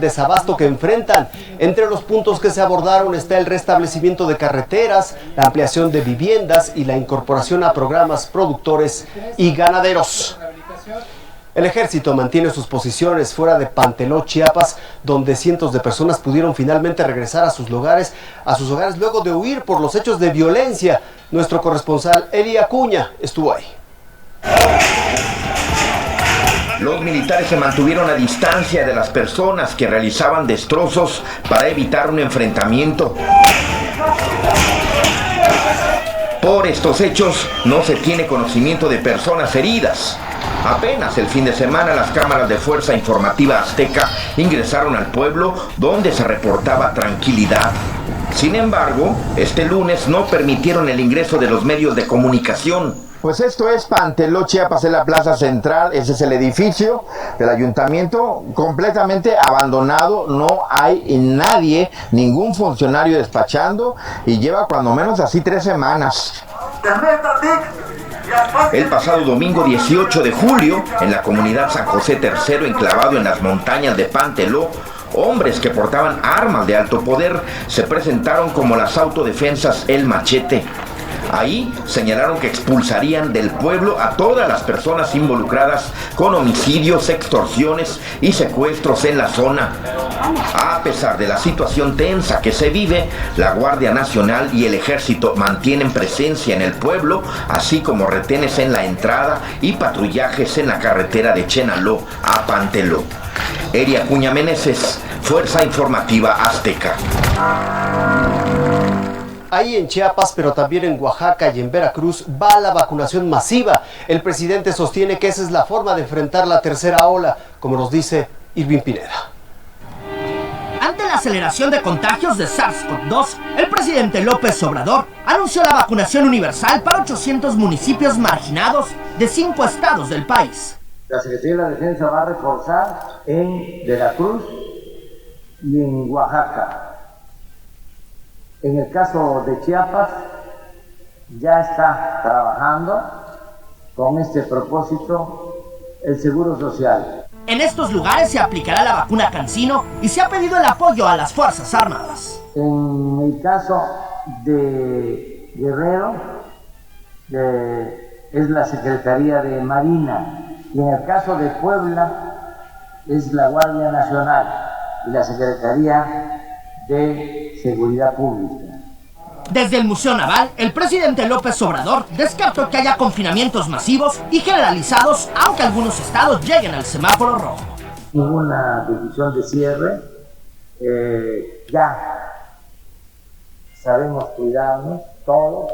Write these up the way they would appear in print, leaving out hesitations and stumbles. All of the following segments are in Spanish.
desabasto que enfrentan. Entre los puntos que se abordaron está el restablecimiento de carreteras, la ampliación de viviendas y la incorporación a programas productores y ganaderos. El ejército mantiene sus posiciones fuera de Panteló, Chiapas, donde cientos de personas pudieron finalmente regresar a sus hogares luego de huir por los hechos de violencia. Nuestro corresponsal Eli Acuña estuvo ahí. Los militares se mantuvieron a distancia de las personas que realizaban destrozos para evitar un enfrentamiento. Por estos hechos no se tiene conocimiento de personas heridas. Apenas el fin de semana las cámaras de Fuerza Informativa Azteca ingresaron al pueblo donde se reportaba tranquilidad. Sin embargo, este lunes no permitieron el ingreso de los medios de comunicación. Pues esto es Panteló, Chiapas, en la plaza central. Ese es el edificio del ayuntamiento completamente abandonado. No hay nadie, ningún funcionario despachando y lleva cuando menos así 3 semanas. El pasado domingo 18 de julio, en la comunidad San José III, enclavado en las montañas de Panteló, hombres que portaban armas de alto poder se presentaron como las autodefensas El Machete. Ahí señalaron que expulsarían del pueblo a todas las personas involucradas con homicidios, extorsiones y secuestros en la zona. A pesar de la situación tensa que se vive, la Guardia Nacional y el Ejército mantienen presencia en el pueblo, así como retenes en la entrada y patrullajes en la carretera de Chenaló a Panteló. Eli Acuña Meneses, Fuerza Informativa Azteca. Ahí en Chiapas, pero también en Oaxaca y en Veracruz, va la vacunación masiva. El presidente sostiene que esa es la forma de enfrentar la tercera ola, como nos dice Irving Pineda. Ante la aceleración de contagios de SARS-CoV-2, el presidente López Obrador anunció la vacunación universal para 800 municipios marginados de 5 estados del país. La Secretaría de la Defensa va a reforzar en Veracruz y en Oaxaca. En el caso de Chiapas, ya está trabajando con este propósito el Seguro Social. En estos lugares se aplicará la vacuna CanSino y se ha pedido el apoyo a las Fuerzas Armadas. En el caso de Guerrero, es la Secretaría de Marina. Y en el caso de Puebla, es la Guardia Nacional y la Secretaría de Seguridad Pública. Desde el Museo Naval, el presidente López Obrador descartó que haya confinamientos masivos y generalizados, aunque algunos estados lleguen al semáforo rojo. Ninguna decisión de cierre, ya sabemos cuidarnos todos,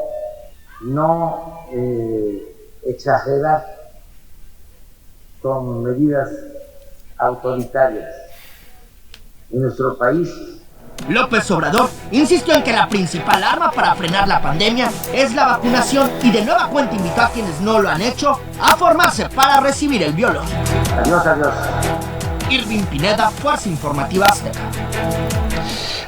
no exagerar con medidas autoritarias en nuestro país. López Obrador insistió en que la principal arma para frenar la pandemia es la vacunación y de nueva cuenta invitó a quienes no lo han hecho a formarse para recibir el biológico. Adiós, adiós. Irving Pineda, Fuerza Informativa Azteca.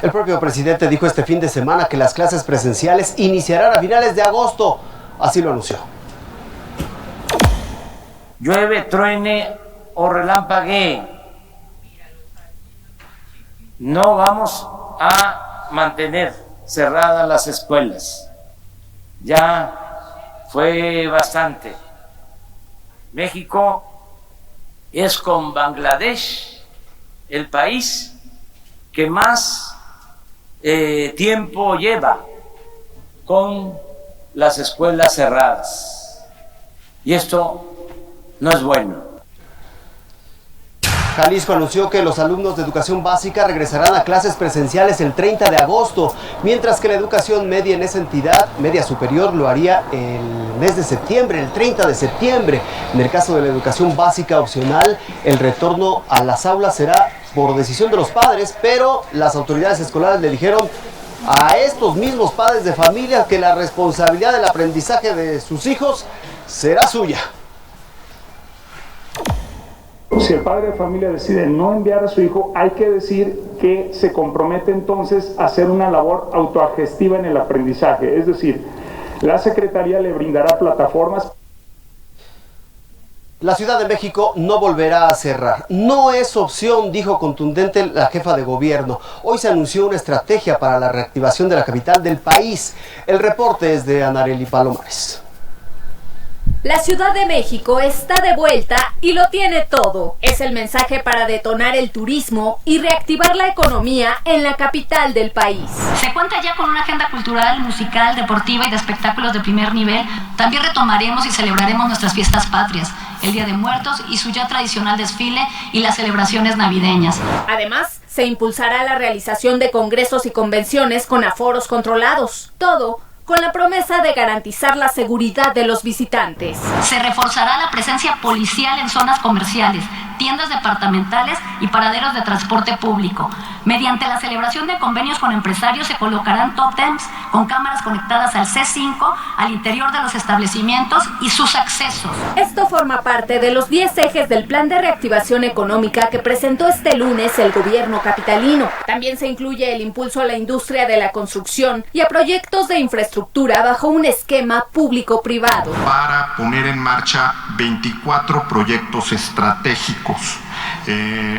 El propio presidente dijo este fin de semana que las clases presenciales iniciarán a finales de agosto. Así lo anunció. Llueve, truene o relampaguee, no vamos a mantener cerradas las escuelas. Ya fue bastante. México es con Bangladesh el país que más tiempo lleva con las escuelas cerradas. Y esto no es bueno. Jalisco anunció que los alumnos de educación básica regresarán a clases presenciales el 30 de agosto, mientras que la educación media en esa entidad, media superior, lo haría el mes de septiembre, el 30 de septiembre. En el caso de la educación básica opcional, el retorno a las aulas será por decisión de los padres, pero las autoridades escolares le dijeron a estos mismos padres de familia que la responsabilidad del aprendizaje de sus hijos será suya. Si el padre de familia decide no enviar a su hijo, hay que decir que se compromete entonces a hacer una labor autogestiva en el aprendizaje. Es decir, la Secretaría le brindará plataformas. La Ciudad de México no volverá a cerrar. No es opción, dijo contundente la jefa de gobierno. Hoy se anunció una estrategia para la reactivación de la capital del país. El reporte es de Anareli Palomares. La Ciudad de México está de vuelta y lo tiene todo. Es el mensaje para detonar el turismo y reactivar la economía en la capital del país. Se cuenta ya con una agenda cultural, musical, deportiva y de espectáculos de primer nivel. También retomaremos y celebraremos nuestras fiestas patrias, el Día de Muertos y su ya tradicional desfile y las celebraciones navideñas. Además, se impulsará la realización de congresos y convenciones con aforos controlados. Todo con la promesa de garantizar la seguridad de los visitantes. Se reforzará la presencia policial en zonas comerciales, tiendas departamentales y paraderos de transporte público. Mediante la celebración de convenios con empresarios se colocarán tótems con cámaras conectadas al C5 al interior de los establecimientos y sus accesos. Esto forma parte de los 10 ejes del Plan de Reactivación Económica que presentó este lunes el gobierno capitalino. También se incluye el impulso a la industria de la construcción y a proyectos de infraestructura bajo un esquema público-privado. Para poner en marcha 24 proyectos estratégicos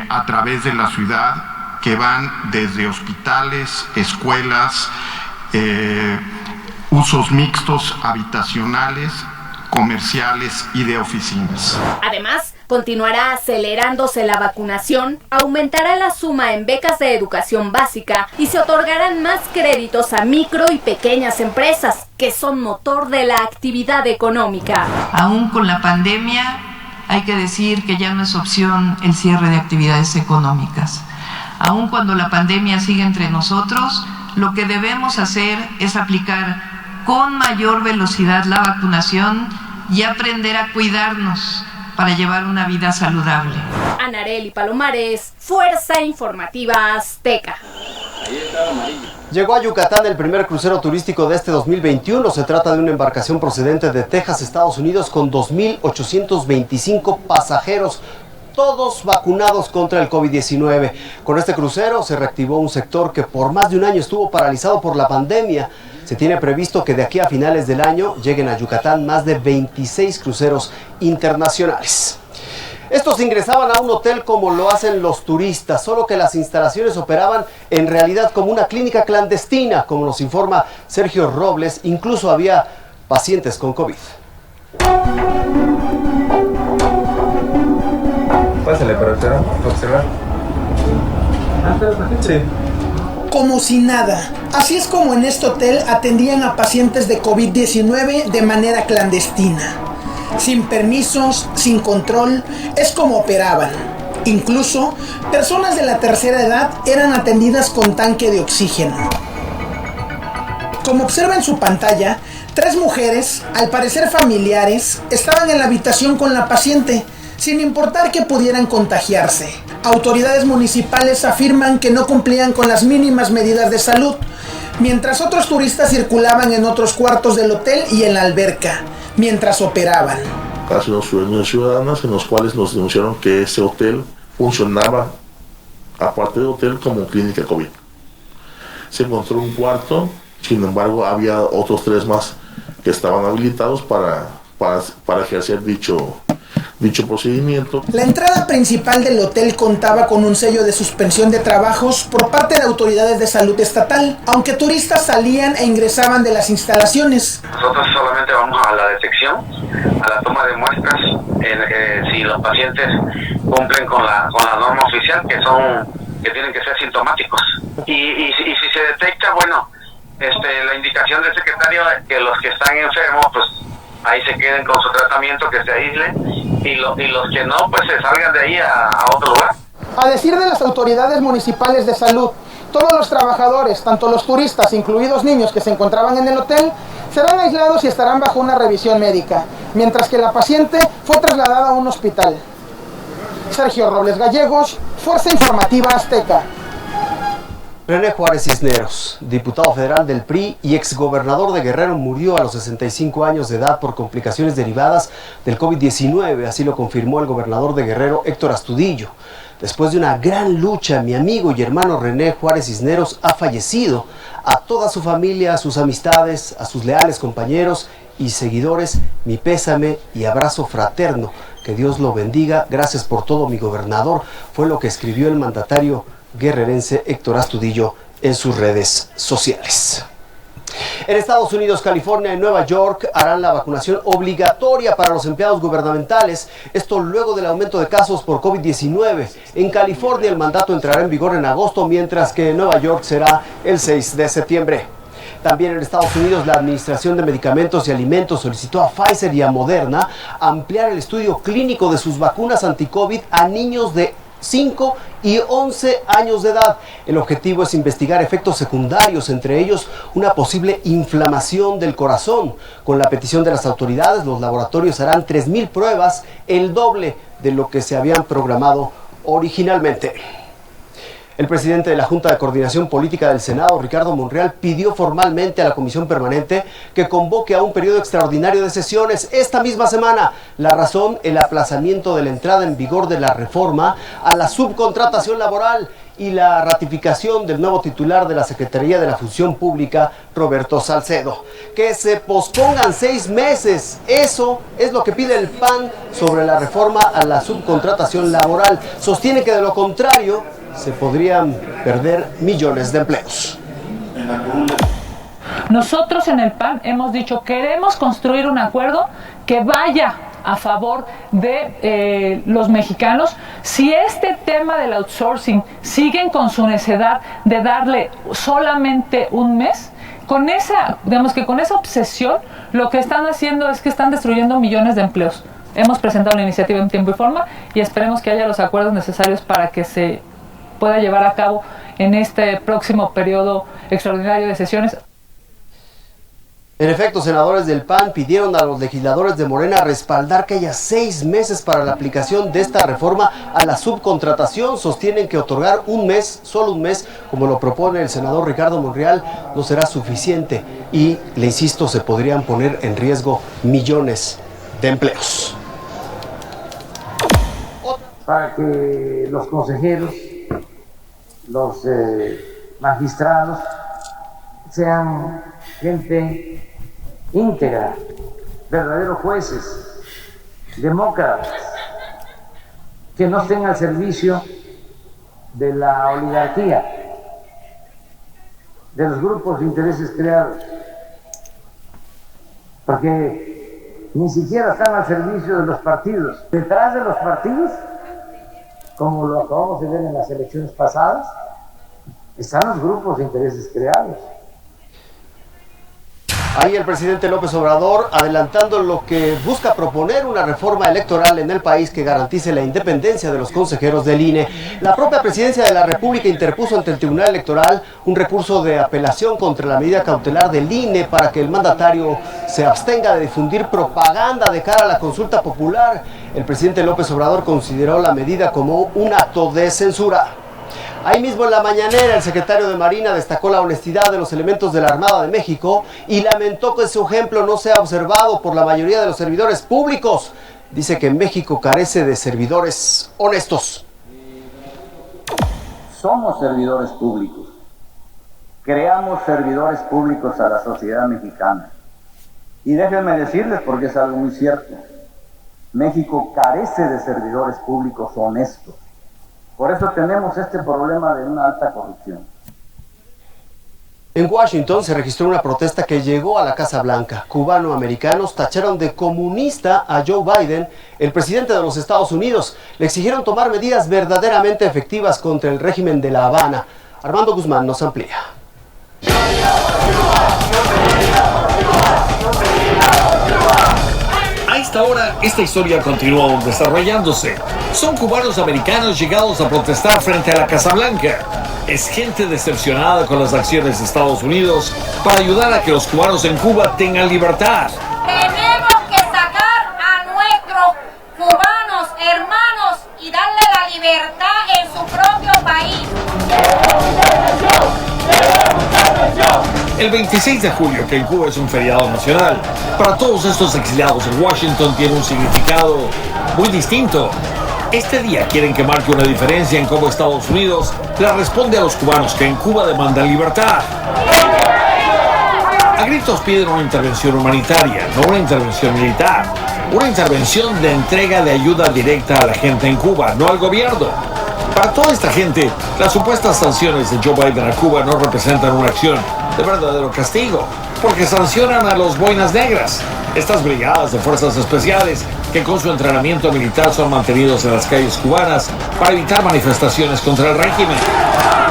a través de la ciudad que van desde hospitales, escuelas, usos mixtos habitacionales, comerciales y de oficinas. Además, continuará acelerándose la vacunación, aumentará la suma en becas de educación básica y se otorgarán más créditos a micro y pequeñas empresas, que son motor de la actividad económica. Aún con la pandemia, hay que decir que ya no es opción el cierre de actividades económicas. Aún cuando la pandemia sigue entre nosotros, lo que debemos hacer es aplicar con mayor velocidad la vacunación y aprender a cuidarnos para llevar una vida saludable. Anareli Palomares, Fuerza Informativa Azteca. Llegó a Yucatán el primer crucero turístico de este 2021. Se trata de una embarcación procedente de Texas, Estados Unidos, con 2.825 pasajeros, todos vacunados contra el COVID-19. Con este crucero se reactivó un sector que por más de un año estuvo paralizado por la pandemia. Se tiene previsto que de aquí a finales del año lleguen a Yucatán más de 26 cruceros internacionales. Estos ingresaban a un hotel como lo hacen los turistas, solo que las instalaciones operaban en realidad como una clínica clandestina, como nos informa Sergio Robles. Incluso había pacientes con COVID. Pásale para observar. Sí. Como si nada. Así es como en este hotel atendían a pacientes de COVID-19 de manera clandestina. Sin permisos, sin control, es como operaban. Incluso, personas de la tercera edad eran atendidas con tanque de oxígeno. Como observa en su pantalla, 3 mujeres, al parecer familiares, estaban en la habitación con la paciente, sin importar que pudieran contagiarse. Autoridades municipales afirman que no cumplían con las mínimas medidas de salud, mientras otros turistas circulaban en otros cuartos del hotel y en la alberca, mientras operaban. Hace unos ciudadanos en los cuales nos denunciaron que ese hotel funcionaba, aparte del hotel, como clínica COVID. Se encontró un cuarto, sin embargo había otros 3 más que estaban habilitados para ejercer dicho procedimiento. La entrada principal del hotel contaba con un sello de suspensión de trabajos por parte de autoridades de salud estatal, aunque turistas salían e ingresaban de las instalaciones. Nosotros solamente vamos a la detección, a la toma de muestras, si los pacientes cumplen con la norma oficial, que tienen que ser sintomáticos. Y si se detecta, bueno, la indicación del secretario que los que están enfermos, pues ahí se queden con su tratamiento, que se aíslen, y los que no, pues se salgan de ahí a otro lugar. A decir de las autoridades municipales de salud, todos los trabajadores, tanto los turistas, incluidos niños que se encontraban en el hotel, serán aislados y estarán bajo una revisión médica, mientras que la paciente fue trasladada a un hospital. Sergio Robles Gallegos, Fuerza Informativa Azteca. René Juárez Cisneros, diputado federal del PRI y exgobernador de Guerrero, murió a los 65 años de edad por complicaciones derivadas del COVID-19, así lo confirmó el gobernador de Guerrero, Héctor Astudillo. Después de una gran lucha, mi amigo y hermano René Juárez Cisneros ha fallecido. A toda su familia, a sus amistades, a sus leales compañeros y seguidores, mi pésame y abrazo fraterno, que Dios lo bendiga, gracias por todo, mi gobernador, fue lo que escribió el mandatario guerrerense Héctor Astudillo en sus redes sociales. En Estados Unidos, California y Nueva York harán la vacunación obligatoria para los empleados gubernamentales, esto luego del aumento de casos por COVID-19. En California el mandato entrará en vigor en agosto, mientras que en Nueva York será el 6 de septiembre. También en Estados Unidos, la Administración de Medicamentos y Alimentos solicitó a Pfizer y a Moderna ampliar el estudio clínico de sus vacunas anti-COVID a niños de 5 y 11 años de edad. El objetivo es investigar efectos secundarios, entre ellos una posible inflamación del corazón. Con la petición de las autoridades, los laboratorios harán 3,000 pruebas, el doble de lo que se habían programado originalmente. El presidente de la Junta de Coordinación Política del Senado, Ricardo Monreal, pidió formalmente a la Comisión Permanente que convoque a un periodo extraordinario de sesiones esta misma semana. La razón, el aplazamiento de la entrada en vigor de la reforma a la subcontratación laboral y la ratificación del nuevo titular de la Secretaría de la Función Pública, Roberto Salcedo. Que se pospongan 6 meses. Eso es lo que pide el PAN sobre la reforma a la subcontratación laboral. Sostiene que de lo contrario se podrían perder millones de empleos. Nosotros en el PAN hemos dicho, queremos construir un acuerdo que vaya a favor de los mexicanos. Si este tema del outsourcing siguen con su necedad de darle solamente un mes, con esa obsesión, lo que están haciendo es que están destruyendo millones de empleos. Hemos presentado una iniciativa en tiempo y forma y esperemos que haya los acuerdos necesarios para que se pueda llevar a cabo en este próximo periodo extraordinario de sesiones. En efecto, senadores del PAN pidieron a los legisladores de Morena respaldar que haya 6 meses para la aplicación de esta reforma a la subcontratación. Sostienen que otorgar un mes, solo un mes, como lo propone el senador Ricardo Monreal, no será suficiente y, le insisto, se podrían poner en riesgo millones de empleos. Para que los consejeros, los magistrados sean gente íntegra, verdaderos jueces, demócratas, que no estén al servicio de la oligarquía, de los grupos de intereses creados, porque ni siquiera están al servicio de los partidos. Detrás de los partidos, como lo acabamos de ver en las elecciones pasadas, están los grupos de intereses creados. Ahí el presidente López Obrador adelantando lo que busca proponer una reforma electoral en el país que garantice la independencia de los consejeros del INE. La propia presidencia de la República interpuso ante el Tribunal Electoral un recurso de apelación contra la medida cautelar del INE para que el mandatario se abstenga de difundir propaganda de cara a la consulta popular. El presidente López Obrador consideró la medida como un acto de censura. Ahí mismo en la mañanera, el secretario de Marina destacó la honestidad de los elementos de la Armada de México y lamentó que su ejemplo no sea observado por la mayoría de los servidores públicos. Dice que México carece de servidores honestos. Somos servidores públicos. Creamos servidores públicos a la sociedad mexicana. Y déjenme decirles, porque es algo muy cierto, México carece de servidores públicos honestos. Por eso tenemos este problema de una alta corrupción. En Washington se registró una protesta que llegó a la Casa Blanca. Cubanoamericanos tacharon de comunista a Joe Biden, el presidente de los Estados Unidos. Le exigieron tomar medidas verdaderamente efectivas contra el régimen de La Habana. Armando Guzmán nos amplía. A esta hora, esta historia continúa desarrollándose. Son cubanos americanos llegados a protestar frente a la Casa Blanca. Es gente decepcionada con las acciones de Estados Unidos para ayudar a que los cubanos en Cuba tengan libertad. Tenemos que sacar a nuestros cubanos hermanos y darle la libertad en su propio país. El 26 de julio, que en Cuba es un feriado nacional, para todos estos exiliados en Washington tiene un significado muy distinto. Este día quieren que marque una diferencia en cómo Estados Unidos le responde a los cubanos que en Cuba demandan libertad. A gritos piden una intervención humanitaria, no una intervención militar. una intervención de entrega de ayuda directa a la gente en Cuba, no al gobierno. Para toda esta gente, las supuestas sanciones de Joe Biden a Cuba no representan una acción de verdadero castigo, porque sancionan a los boinas negras, estas brigadas de fuerzas especiales que con su entrenamiento militar son mantenidos en las calles cubanas para evitar manifestaciones contra el régimen.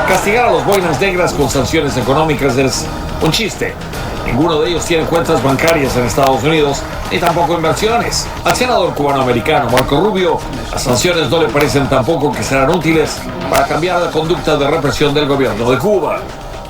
Castigar a los boinas negras con sanciones económicas es un chiste. Ninguno de ellos tiene cuentas bancarias en Estados Unidos, ni tampoco inversiones. Al senador cubano-americano Marco Rubio, las sanciones no le parecen tampoco que serán útiles para cambiar la conducta de represión del gobierno de Cuba.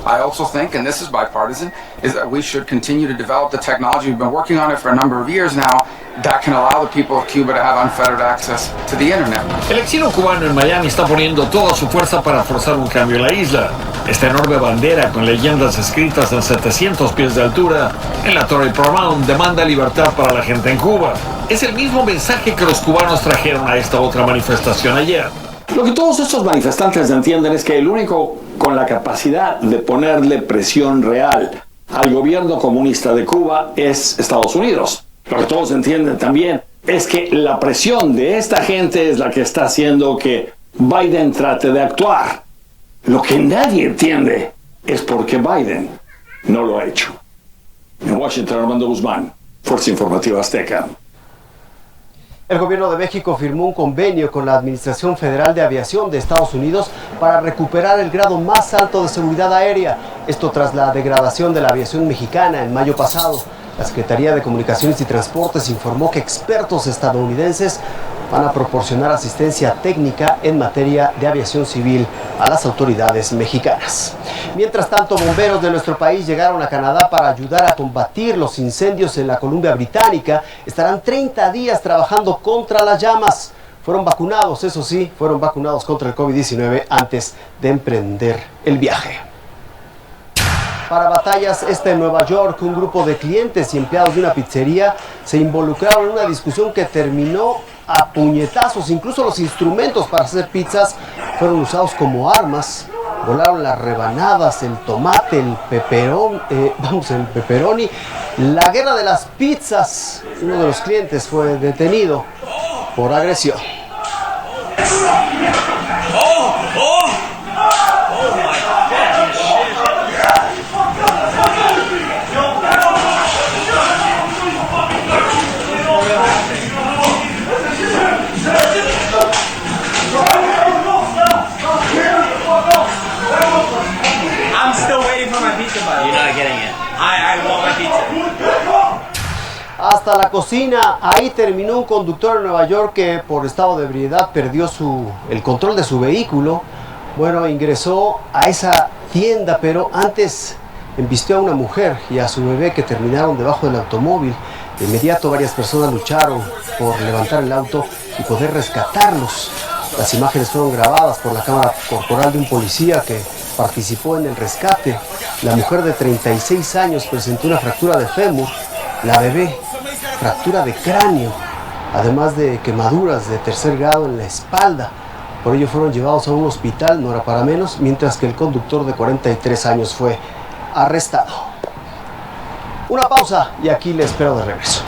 I also think, and this is bipartisan, is that we should continue to develop the technology. We've been working on it for a number of years now that can allow the people of Cuba to have unfettered access to the internet. El exilio cubano en Miami está poniendo toda su fuerza para forzar un cambio en la isla. Esta enorme bandera con leyendas escritas en 700 pies de altura en la Torre Paramount demanda libertad para la gente en Cuba. Es el mismo mensaje que los cubanos trajeron a esta otra manifestación ayer. Lo que todos estos manifestantes entienden es que el único con la capacidad de ponerle presión real al gobierno comunista de Cuba es Estados Unidos. Lo que todos entienden también es que la presión de esta gente es la que está haciendo que Biden trate de actuar. Lo que nadie entiende es por qué Biden no lo ha hecho. En Washington, Armando Guzmán, Fuerza Informativa Azteca. El gobierno de México firmó un convenio con la Administración Federal de Aviación de Estados Unidos para recuperar el grado más alto de seguridad aérea. Esto tras la degradación de la aviación mexicana en mayo pasado. La Secretaría de Comunicaciones y Transportes informó que expertos estadounidenses van a proporcionar asistencia técnica en materia de aviación civil a las autoridades mexicanas. Mientras tanto, bomberos de nuestro país llegaron a Canadá para ayudar a combatir los incendios en la Columbia Británica. Estarán 30 días trabajando contra las llamas. Fueron vacunados, eso sí, fueron vacunados contra el COVID-19 antes de emprender el viaje. Para batallas en Nueva York, un grupo de clientes y empleados de una pizzería se involucraron en una discusión que terminó a puñetazos. Incluso los instrumentos para hacer pizzas fueron usados como armas. Volaron las rebanadas, el tomate, el pepperoni. La guerra de las pizzas. Uno de los clientes fue detenido por agresión. Hasta la cocina, ahí terminó un conductor en Nueva York que por estado de ebriedad perdió el control de su vehículo. Bueno, ingresó a esa tienda, pero antes embistió a una mujer y a su bebé que terminaron debajo del automóvil. De inmediato varias personas lucharon por levantar el auto y poder rescatarlos. Las imágenes fueron grabadas por la cámara corporal de un policía que participó en el rescate. La mujer de 36 años presentó una fractura de fémur, la bebé fractura de cráneo, además de quemaduras de tercer grado en la espalda. Por ello fueron llevados a un hospital, no era para menos, mientras que el conductor de 43 años fue arrestado. Una pausa y aquí le espero de regreso.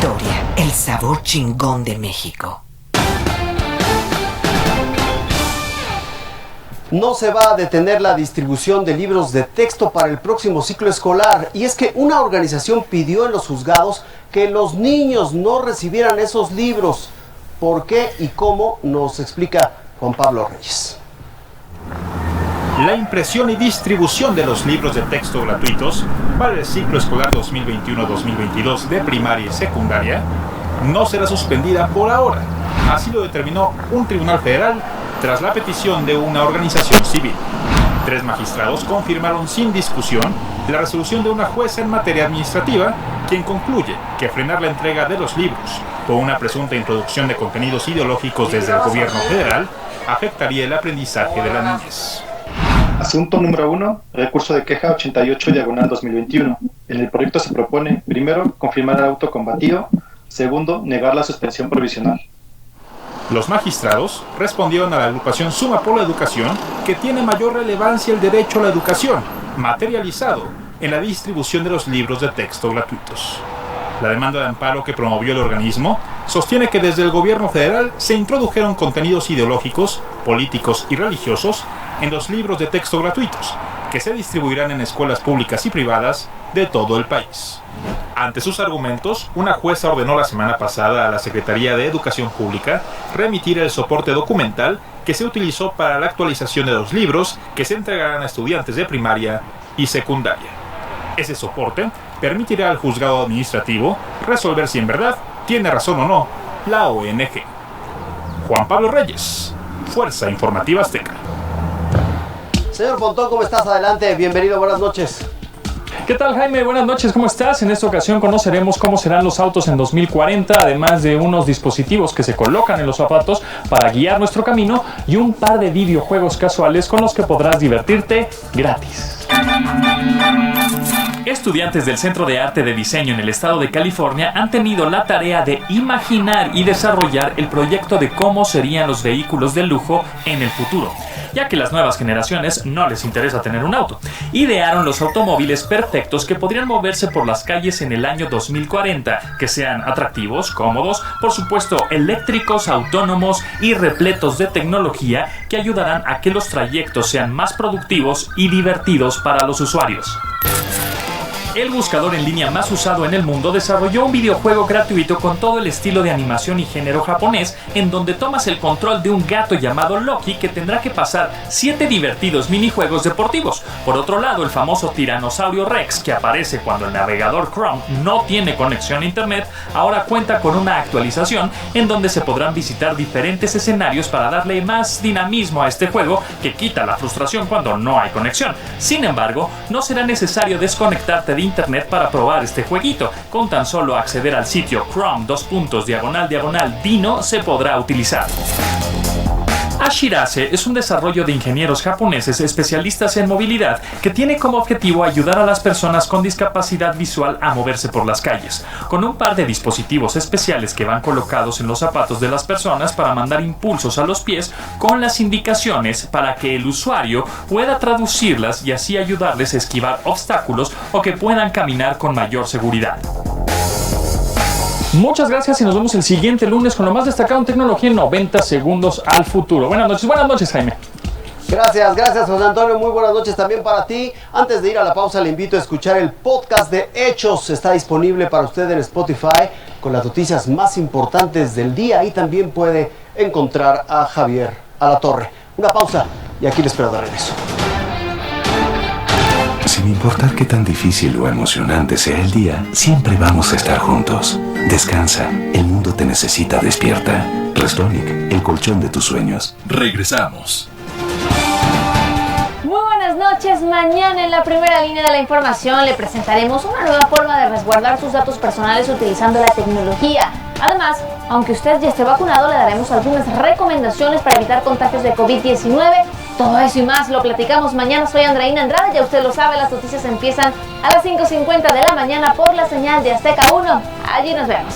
Victoria, el sabor chingón de México. No se va a detener la distribución de libros de texto para el próximo ciclo escolar, y es que una organización pidió en los juzgados que los niños no recibieran esos libros. ¿Por qué y cómo? Nos explica Juan Pablo Reyes. La impresión y distribución de los libros de texto gratuitos para el ciclo escolar 2021-2022 de primaria y secundaria no será suspendida por ahora. Así lo determinó un tribunal federal tras la petición de una organización civil. 3 magistrados confirmaron sin discusión la resolución de una jueza en materia administrativa, quien concluye que frenar la entrega de los libros por una presunta introducción de contenidos ideológicos desde el gobierno federal afectaría el aprendizaje de la niñez. Asunto número 1, recurso de queja 88/2021. En el proyecto se propone, primero, confirmar el auto combatido, segundo, negar la suspensión provisional. Los magistrados respondieron a la agrupación Suma por la Educación que tiene mayor relevancia el derecho a la educación, materializado en la distribución de los libros de texto gratuitos. La demanda de amparo que promovió el organismo sostiene que desde el gobierno federal se introdujeron contenidos ideológicos, políticos y religiosos en los libros de texto gratuitos, que se distribuirán en escuelas públicas y privadas de todo el país. Ante sus argumentos, una jueza ordenó la semana pasada a la Secretaría de Educación Pública remitir el soporte documental que se utilizó para la actualización de los libros que se entregarán a estudiantes de primaria y secundaria. Ese soporte permitirá al juzgado administrativo resolver si en verdad tiene razón o no la ONG. Juan Pablo Reyes, Fuerza Informativa Azteca. Señor Pontón, ¿cómo estás? Adelante, bienvenido, buenas noches. ¿Qué tal, Jaime? Buenas noches, ¿cómo estás? En esta ocasión conoceremos cómo serán los autos en 2040, además de unos dispositivos que se colocan en los zapatos para guiar nuestro camino y un par de videojuegos casuales con los que podrás divertirte gratis. Estudiantes del Centro de Arte de Diseño en el estado de California han tenido la tarea de imaginar y desarrollar el proyecto de cómo serían los vehículos de lujo en el futuro, ya que las nuevas generaciones no les interesa tener un auto. Idearon los automóviles perfectos que podrían moverse por las calles en el año 2040, que sean atractivos, cómodos, por supuesto eléctricos, autónomos y repletos de tecnología que ayudarán a que los trayectos sean más productivos y divertidos para los usuarios. El buscador en línea más usado en el mundo desarrolló un videojuego gratuito con todo el estilo de animación y género japonés, en donde tomas el control de un gato llamado Loki que tendrá que pasar 7 divertidos minijuegos deportivos. Por otro lado, el famoso tiranosaurio Rex, que aparece cuando el navegador Chrome no tiene conexión a internet, ahora cuenta con una actualización en donde se podrán visitar diferentes escenarios para darle más dinamismo a este juego que quita la frustración cuando no hay conexión. Sin embargo, no será necesario desconectarte de internet para probar este jueguito. Con tan solo acceder al sitio Chrome://Dino se podrá utilizar. Ashiraze es un desarrollo de ingenieros japoneses especialistas en movilidad que tiene como objetivo ayudar a las personas con discapacidad visual a moverse por las calles, con un par de dispositivos especiales que van colocados en los zapatos de las personas para mandar impulsos a los pies con las indicaciones para que el usuario pueda traducirlas y así ayudarles a esquivar obstáculos o que puedan caminar con mayor seguridad. Muchas gracias y nos vemos el siguiente lunes con lo más destacado en tecnología en 90 segundos al futuro. Buenas noches, Jaime. Gracias, José Antonio, muy buenas noches también para ti. Antes de ir a la pausa le invito a escuchar el podcast de Hechos, está disponible para usted en Spotify con las noticias más importantes del día y también puede encontrar a Javier Alatorre. Una pausa y aquí le espero de regreso. Sin importar qué tan difícil o emocionante sea el día, siempre vamos a estar juntos. Descansa, el mundo te necesita despierta. Restonic, el colchón de tus sueños. Regresamos. Muy buenas noches. Mañana en la primera línea de la información le presentaremos una nueva forma de resguardar sus datos personales utilizando la tecnología. Además, aunque usted ya esté vacunado, le daremos algunas recomendaciones para evitar contagios de COVID-19. Todo eso y más lo platicamos mañana. Soy Andreina Andrade, ya usted lo sabe, las noticias empiezan a las 5:50 de la mañana por la señal de Azteca 1. Allí nos vemos.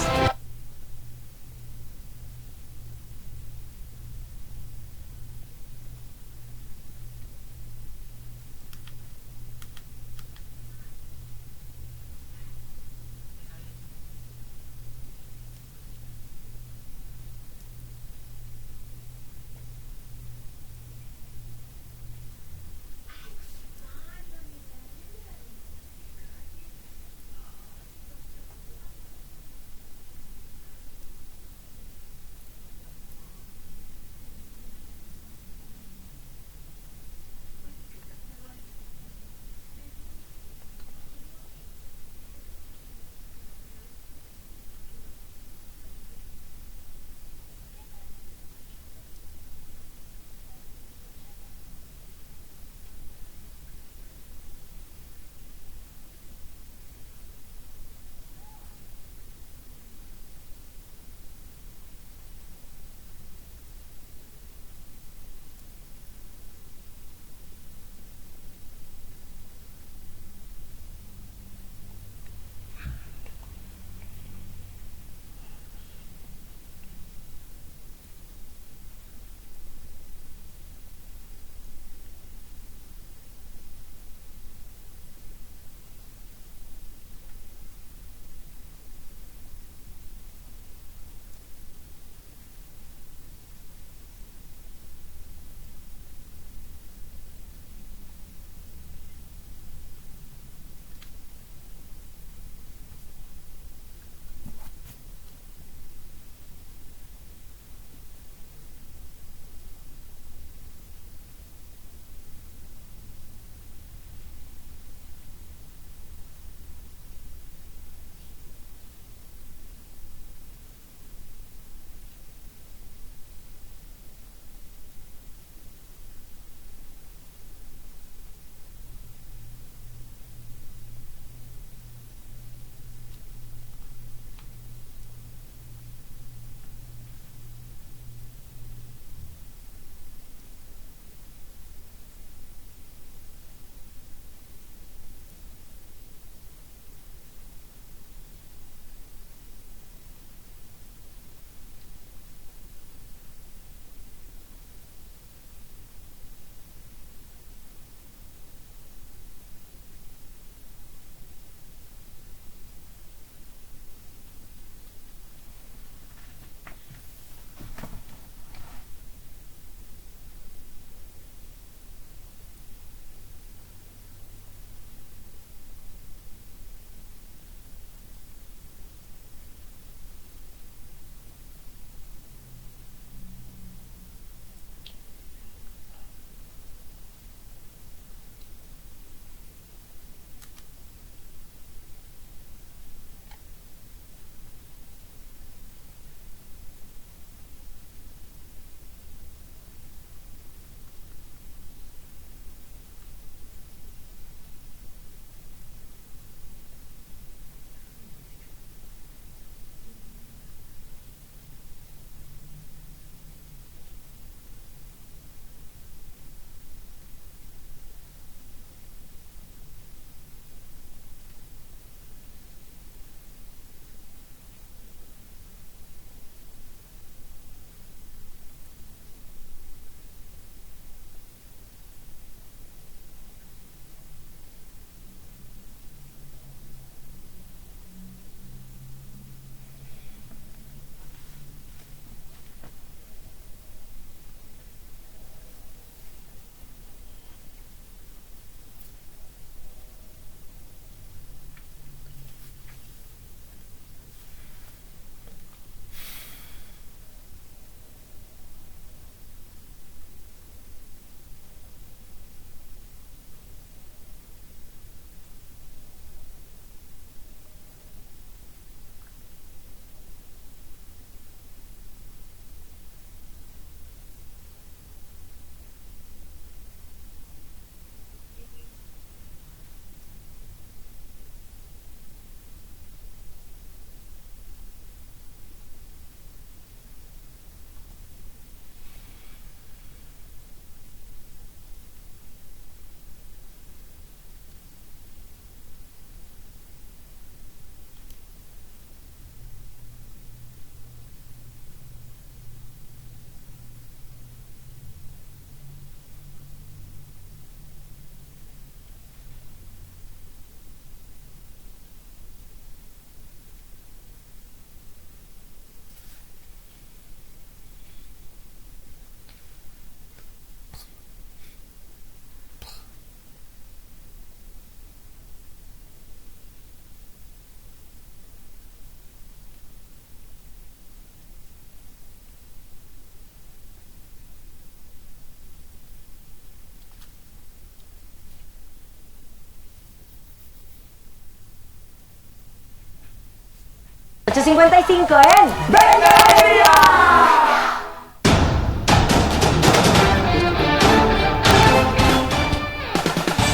8:55 en ¡Venga Alegría!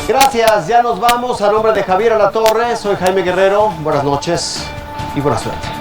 Gracias, ya nos vamos. A nombre de Javier Alatorre, soy Jaime Guerrero. Buenas noches y buena suerte.